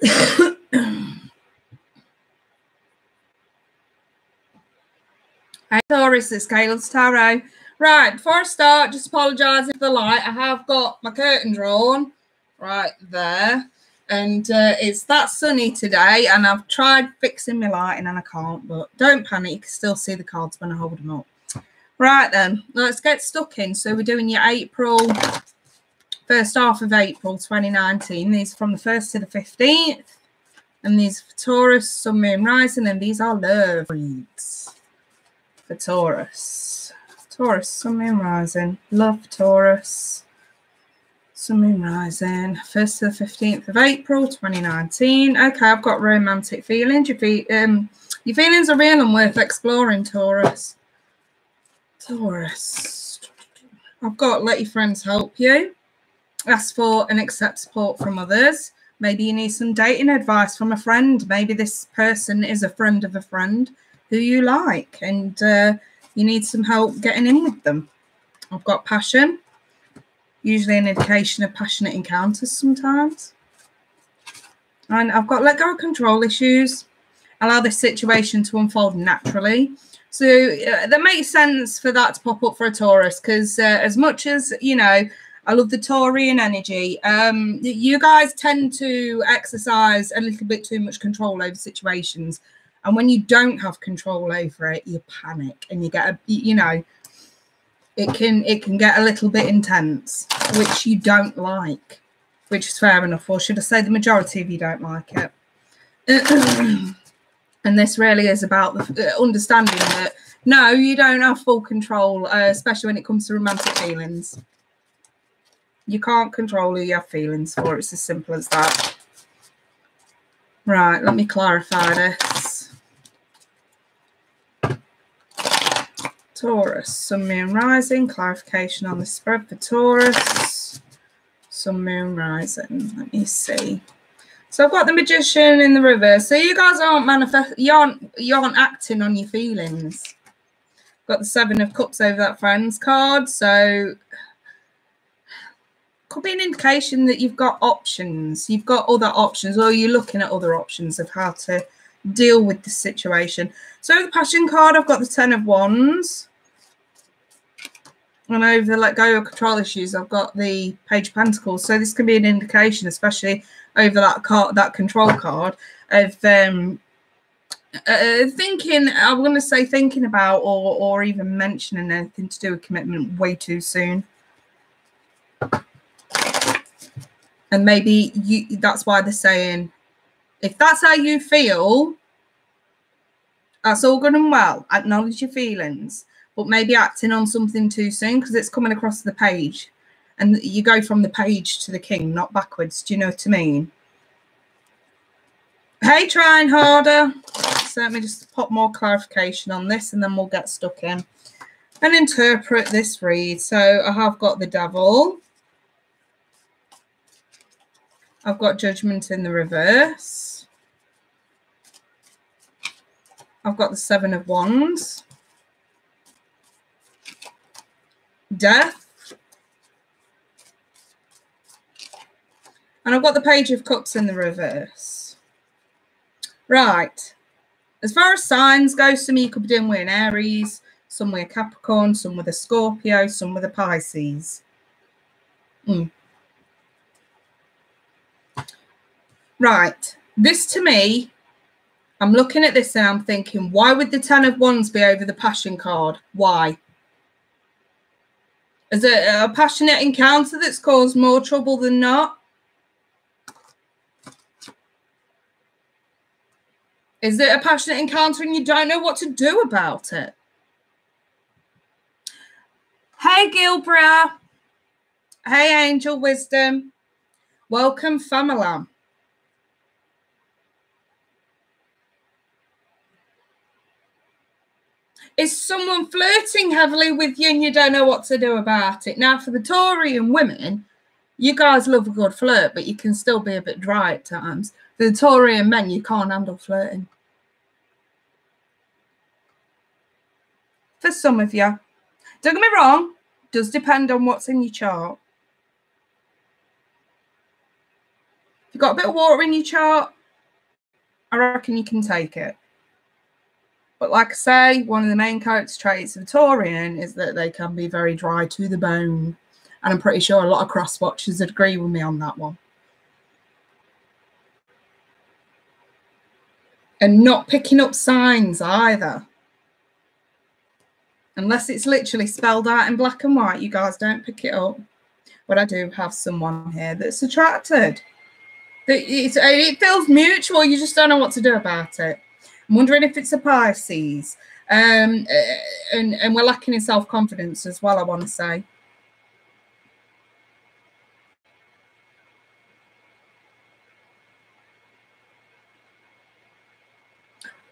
Hey Taurus, it's Kayla's Tarot. Right, before I start, just apologising for the light. I have got my curtain drawn right there. And it's that sunny today, and I've tried fixing my lighting and I can't, but don't panic, you can still see the cards when I hold them up. Right then, let's get stuck in. So we're doing your first half of April 2019. These are from the 1st to the 15th. And these are for Taurus, Sun, Moon, Rising, and these are love reads for Taurus. Taurus, Sun, Moon, Rising, love Taurus. Sun, Moon, Rising, 1st to the 15th of April 2019. Okay, I've got romantic feelings. Your feelings are real and worth exploring, Taurus. Taurus. I've got let your friends help you. Ask for and accept support from others. Maybe you need some dating advice from a friend. Maybe this person is a friend of a friend who you like, and you need some help getting in with them. I've got passion. Usually an indication of passionate encounters sometimes. And I've got let go of control issues. Allow this situation to unfold naturally. So that makes sense for that to pop up for a Taurus, because as much as, you know, I love the Taurian energy, you guys tend to exercise a little bit too much control over situations. And when you don't have control over it, you panic and you get, it can get a little bit intense, which you don't like, which is fair enough. Or should I say the majority of you don't like it. And this really is about the understanding that, no, you don't have full control, especially when it comes to romantic feelings. You can't control who you have feelings for. It's as simple as that. Right, let me clarify this. Taurus, Sun, Moon, Rising. Clarification on the spread for Taurus. Sun, Moon, Rising. Let me see. So I've got the Magician in the reverse. So you guys aren't you aren't acting on your feelings. Got the 7 of Cups over that Friends card. So could be an indication that you've got options. You've got other options, or you're looking at other options of how to deal with the situation. So the Passion card, I've got the 10 of Wands. And over the let go of control issues, I've got the Page of Pentacles. So this can be an indication, especially over that card, that control card, of thinking, I'm going to say thinking about or even mentioning anything to do with commitment way too soon. And maybe that's why they're saying, if that's how you feel, that's all good and well. Acknowledge your feelings. But maybe acting on something too soon, because it's coming across the page. And you go from the page to the king, not backwards. Do you know what I mean? Hey, trying harder. So let me just pop more clarification on this, and then we'll get stuck in and interpret this read. So I have got the Devil. I've got Judgment in the reverse. I've got the 7 of Wands. Death. And I've got the Page of Cups in the reverse. Right. As far as signs go, some of you could be doing with an Aries, some with a Capricorn, some with a Scorpio, some with a Pisces. Right. This to me, I'm looking at this and I'm thinking, why would the 10 of Wands be over the Passion card? Why? Is it a passionate encounter that's caused more trouble than not? Is it a passionate encounter and you don't know what to do about it? Hey, Gilbra. Hey, Angel Wisdom. Welcome, Famila. Is someone flirting heavily with you and you don't know what to do about it? Now, for the Taurian women, you guys love a good flirt, but you can still be a bit dry at times. For the Taurian men, you can't handle flirting. For some of you. Don't get me wrong, it does depend on what's in your chart. you've got a bit of water in your chart, I reckon you can take it. But like I say, one of the main character traits of a Taurian is that they can be very dry to the bone. And I'm pretty sure a lot of cross-watchers would agree with me on that one. And not picking up signs either. Unless it's literally spelled out in black and white, you guys don't pick it up. But I do have someone here that's attracted. It feels mutual. You just don't know what to do about it. I'm wondering if it's a Pisces. And we're lacking in self-confidence as well, I want to say.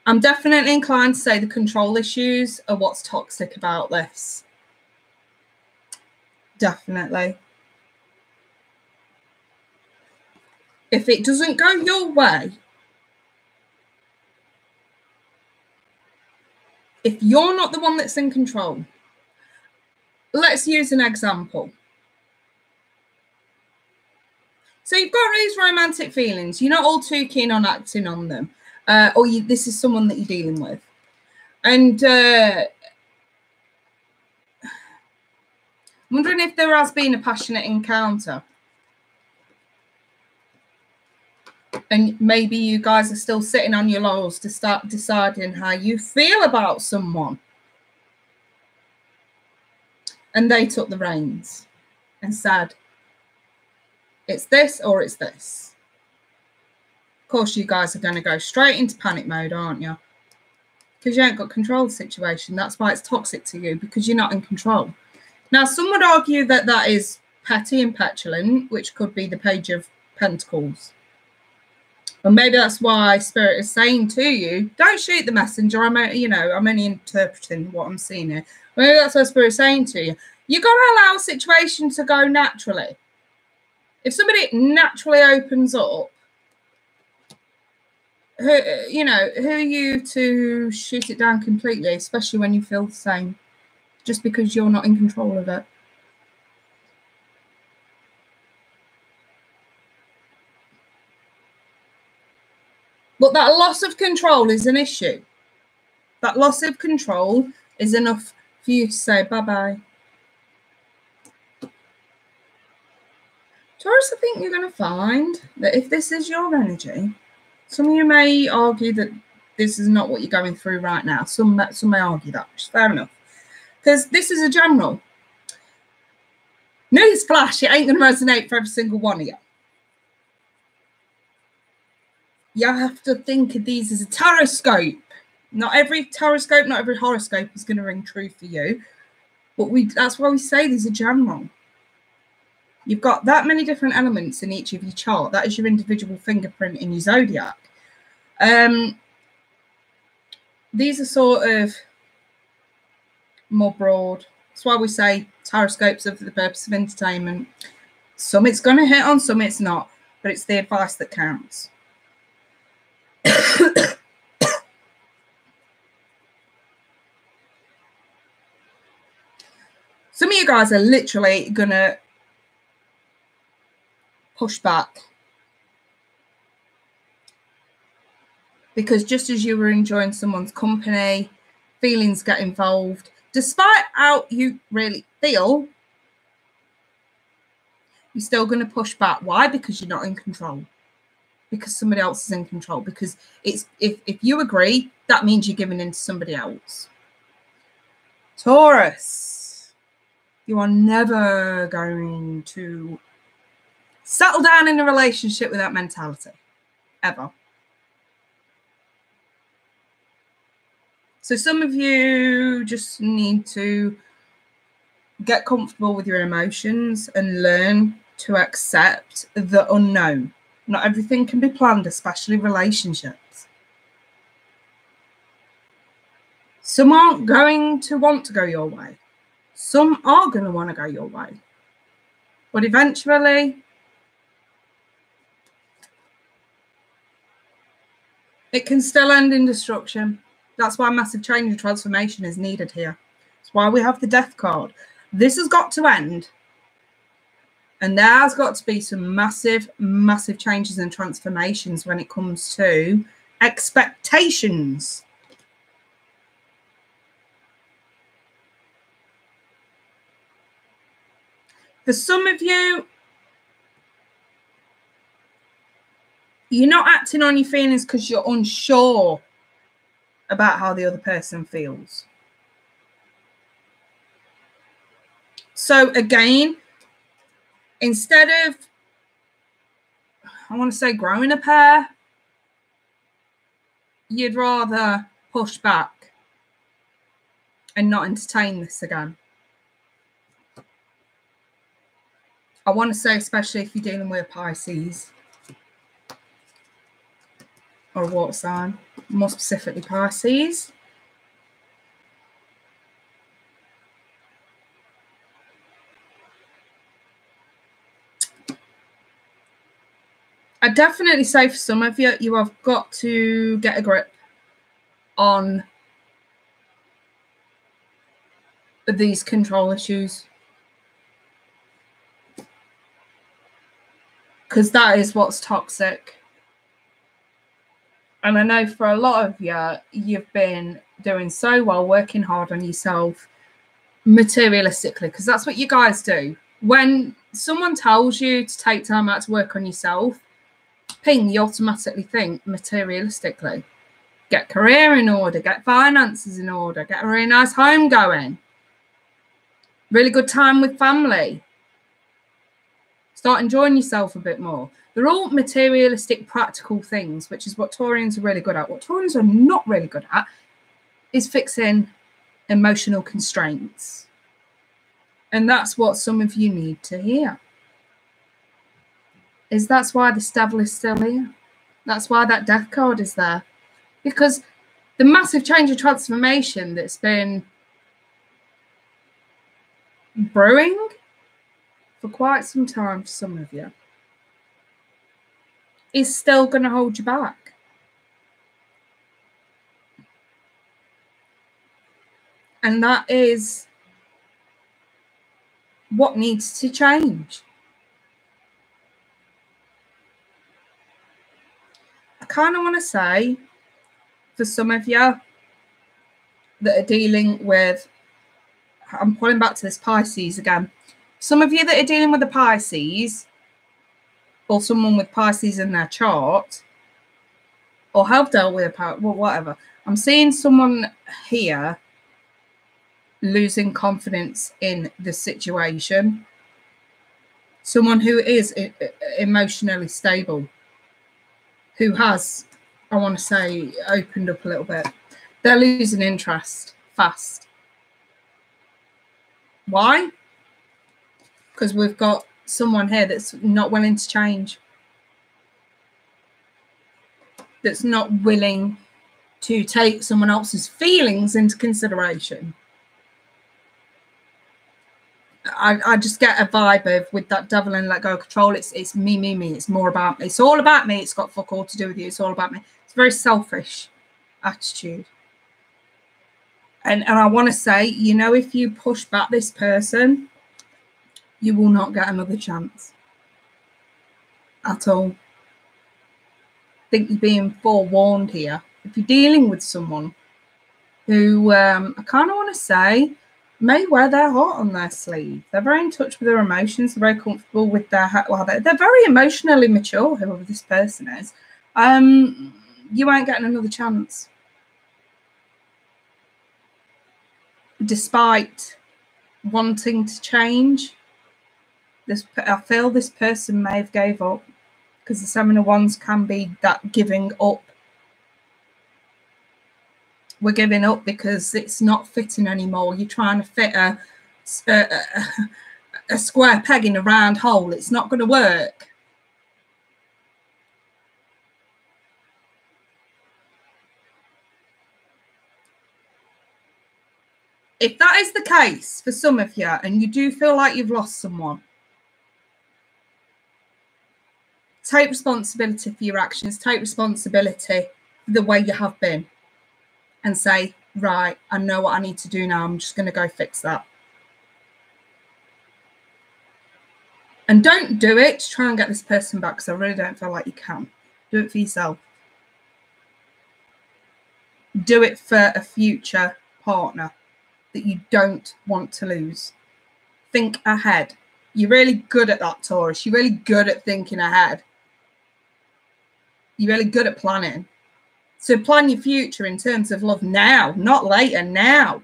I'm definitely inclined to say the control issues are what's toxic about this. Definitely. If it doesn't go your way, if you're not the one that's in control, let's use an example. So you've got these romantic feelings. You're not all too keen on acting on them. Or this is someone that you're dealing with. And I'm wondering if there has been a passionate encounter. And maybe you guys are still sitting on your laurels to start deciding how you feel about someone. And they took the reins and said, it's this or it's this. Of course, you guys are going to go straight into panic mode, aren't you? Because you ain't got control of the situation. That's why it's toxic to you, because you're not in control. Now, some would argue that that is petty and petulant, which could be the Page of Pentacles. And maybe that's why Spirit is saying to you, don't shoot the messenger. I'm only interpreting what I'm seeing here. Maybe that's what Spirit is saying to you. You've got to allow a situation to go naturally. If somebody naturally opens up, who are you to shoot it down completely, especially when you feel the same, just because you're not in control of it? But that loss of control is an issue. That loss of control is enough for you to say bye-bye. Taurus, I think you're going to find that if this is your energy, some of you may argue that this is not what you're going through right now. Some may argue that, which is fair enough. Because this is a general. Newsflash, it ain't going to resonate for every single one of you. You have to think of these as a taroscope. Not every taroscope, not every horoscope is going to ring true for you. But that's why we say these are general. You've got that many different elements in each of your chart. That is your individual fingerprint in your zodiac. These are sort of more broad. That's why we say taroscopes are for the purpose of entertainment. Some it's going to hit on, some it's not. But it's the advice that counts. Some of you guys are literally going to push back. Because just as you were enjoying someone's company, feelings get involved. Despite how you really feel, you're still going to push back. Why? Because you're not in control. Because somebody else is in control. Because it's if you agree, that means you're giving in to somebody else. Taurus, you are never going to settle down in a relationship with that mentality. Ever. So some of you just need to get comfortable with your emotions and learn to accept the unknown. Not everything can be planned, especially relationships. Some aren't going to want to go your way. Some are going to want to go your way. But eventually, it can still end in destruction. That's why massive change and transformation is needed here. That's why we have the Death card. This has got to end. And there's got to be some massive, massive changes and transformations when it comes to expectations. For some of you, you're not acting on your feelings because you're unsure about how the other person feels. So again, instead of, I want to say, growing a pair, you'd rather push back and not entertain this again. I want to say, especially if you're dealing with a Pisces or a water sign, more specifically Pisces. I definitely say for some of you, you have got to get a grip on these control issues. Because that is what's toxic. And I know for a lot of you, you've been doing so well, working hard on yourself materialistically, because that's what you guys do. When someone tells you to take time out to work on yourself, ping, you automatically think materialistically. Get career in order, get finances in order, get a really nice home going, really good time with family. Start enjoying yourself a bit more. They're all materialistic, practical things, which is what Taurians are really good at. What Taurians are not really good at is fixing emotional constraints. And that's what some of you need to hear. That's why the devil is still here. That's why that death card is there. Because the massive change and transformation that's been brewing for quite some time for some of you is still going to hold you back. And that is what needs to change. I kind of want to say, for some of you that are dealing with, I'm pulling back to this Pisces again. Some of you that are dealing with the Pisces, or someone with Pisces in their chart, or have dealt with a well, whatever. I'm seeing someone here losing confidence in the situation. Someone who is emotionally stable, who has, I want to say, opened up a little bit. They're losing interest fast. Why? Because we've got someone here that's not willing to change. That's not willing to take someone else's feelings into consideration. I just get a vibe of, with that devil and let go of control, it's me. It's more about me. It's all about me. It's got fuck all to do with you. It's all about me. It's a very selfish attitude. And I want to say, you know, if you push back this person, you will not get another chance at all. I think you're being forewarned here. If you're dealing with someone who I kind of want to say may wear their heart on their sleeve. They're very in touch with their emotions. They're very comfortable with their, well, they're very emotionally mature, whoever this person is. You ain't getting another chance. Despite wanting to change, I feel this person may have gave up, because the Seven of Wands can be that giving up. We're giving up because it's not fitting anymore. You're trying to fit a square peg in a round hole. It's not going to work. If that is the case for some of you, and you do feel like you've lost someone, take responsibility for your actions. Take responsibility for the way you have been. And say, right, I know what I need to do now. I'm just going to go fix that. And don't do it to try and get this person back, because I really don't feel like you can. Do it for yourself. Do it for a future partner that you don't want to lose. Think ahead. You're really good at that, Taurus. You're really good at thinking ahead. You're really good at planning. So plan your future in terms of love now, not later, now.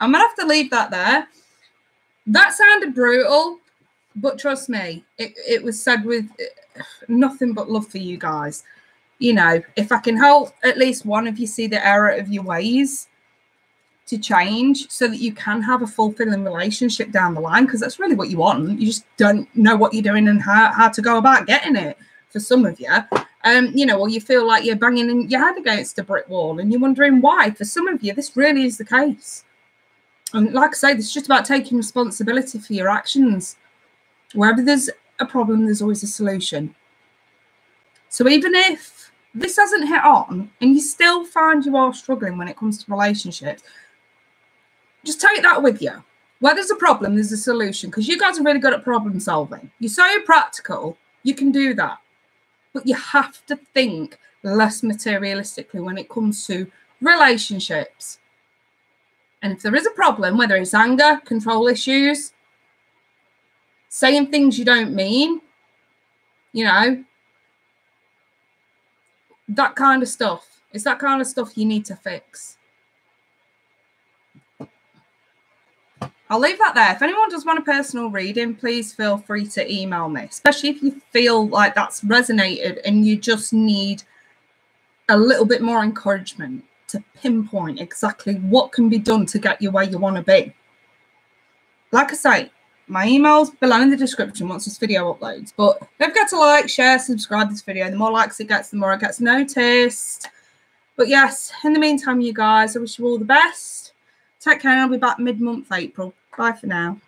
I'm going to have to leave that there. That sounded brutal, but trust me, it was said with nothing but love for you guys. You know, if I can help at least one of you see the error of your ways to change so that you can have a fulfilling relationship down the line, because that's really what you want. You just don't know what you're doing and how to go about getting it for some of you. You know, or you feel like you're banging your head against a brick wall and you're wondering why. For some of you, this really is the case. And like I say, this is just about taking responsibility for your actions. Wherever there's a problem, there's always a solution. So even if this hasn't hit on and you still find you are struggling when it comes to relationships, just take that with you. Where there's a problem, there's a solution, because you guys are really good at problem solving. You're so practical, you can do that. But you have to think less materialistically when it comes to relationships. And if there is a problem, whether it's anger, control issues, saying things you don't mean, you know, that kind of stuff. It's that kind of stuff you need to fix. I'll leave that there. If anyone does want a personal reading, please feel free to email me, especially if you feel like that's resonated and you just need a little bit more encouragement to pinpoint exactly what can be done to get you where you want to be. Like I say, my email's below in the description once this video uploads. But don't forget to like, share, subscribe this video. The more likes it gets, the more it gets noticed. But yes, in the meantime, you guys, I wish you all the best. Take care, and I'll be back mid-month April. Bye for now.